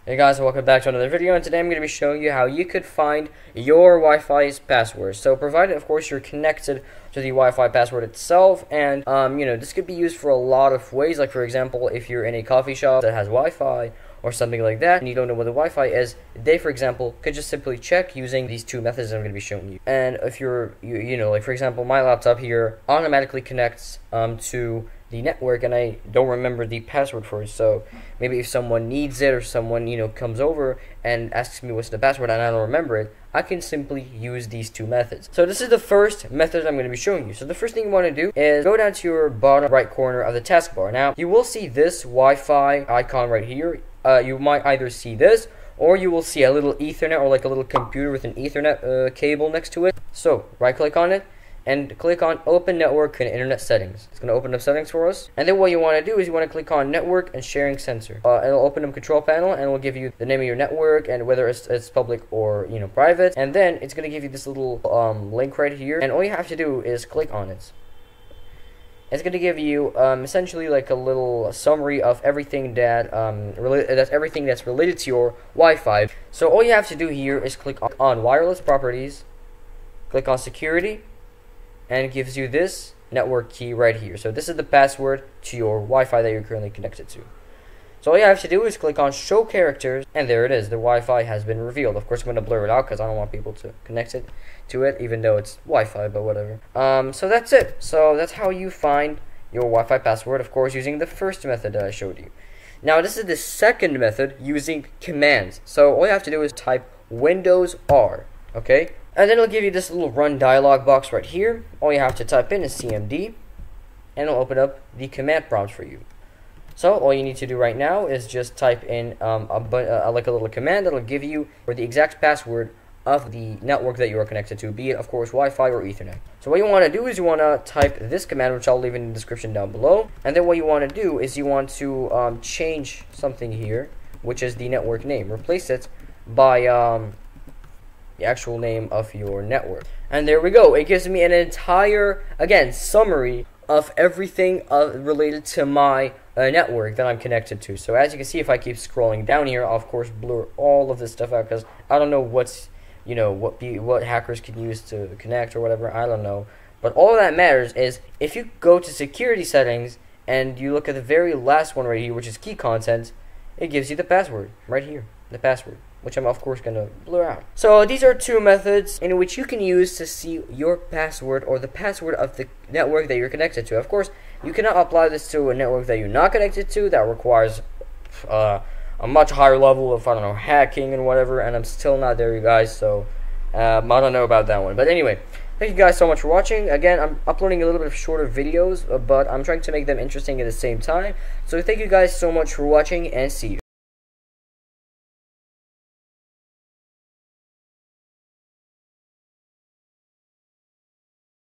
Hey guys, welcome back to another video, and today I'm going to be showing you how you could find your Wi-Fi's password. So provided, of course, you're connected to the Wi-Fi password itself, and this could be used for a lot of ways. Like, for example, if you're in a coffee shop that has Wi-Fi or something like that, and you don't know what the Wi-Fi is, they, for example, could just simply check using these two methods I'm going to be showing you. And if like, for example, my laptop here automatically connects to the network, and I don't remember the password for it. So maybe if someone needs it, or someone comes over and asks me what's the password and I don't remember it, I can simply use these two methods. So this is the first method I'm going to be showing you. So the first thing you want to do is go down to your bottom right corner of the taskbar. Now you will see this Wi-Fi icon right here. You might either see this, or you will see a little Ethernet, or like a little computer with an Ethernet cable next to it. So right click on it and click on Open Network and Internet Settings. It's going to open up settings for us. And then what you want to do is you want to click on Network and Sharing Sensor. It'll open up Control Panel, and it'll give you the name of your network and whether it's public or private. And then it's going to give you this little link right here, and all you have to do is click on it. It's going to give you essentially like a little summary of everything that's related to your Wi-Fi. So all you have to do here is click on Wireless Properties, click on Security, and it gives you this network key right here. So this is the password to your Wi-Fi that you're currently connected to. So all you have to do is click on Show Characters, and there it is. The Wi-Fi has been revealed. Of course, I'm going to blur it out because I don't want people to connect it to it, even though it's Wi-Fi, but whatever. So that's it. So that's how you find your Wi-Fi password, of course, using the first method that I showed you. Now, this is the second method, using commands. So all you have to do is type Windows R, okay? And then it'll give you this little run dialog box right here. All you have to type in is CMD, and it'll open up the command prompt for you. So all you need to do right now is just type in like a little command that'll give you the exact password of the network that you are connected to, be it, of course, Wi-Fi or Ethernet. So what you want to do is you want to type this command, which I'll leave in the description down below. And then what you want to do is you want to change something here, which is the network name. Replace it by the actual name of your network. And there we go. It gives me an entire, again, summary of everything related to my network that I'm connected to. So as you can see, if I keep scrolling down here, I'll of course blur all of this stuff out because I don't know what's what hackers can use to connect or whatever. I don't know. But all that matters is if you go to security settings and you look at the very last one right here, which is key content, it gives you the password right here, the password, which I'm of course going to blur out. So these are two methods in which you can use to see your password, or the password of the network that you're connected to. Of course, you cannot apply this to a network that you're not connected to. That requires a much higher level of, I don't know, hacking and whatever, and I'm still not there, you guys, so I don't know about that one. But anyway, thank you guys so much for watching. Again, I'm uploading a little bit of shorter videos, but I'm trying to make them interesting at the same time. So thank you guys so much for watching, and see you.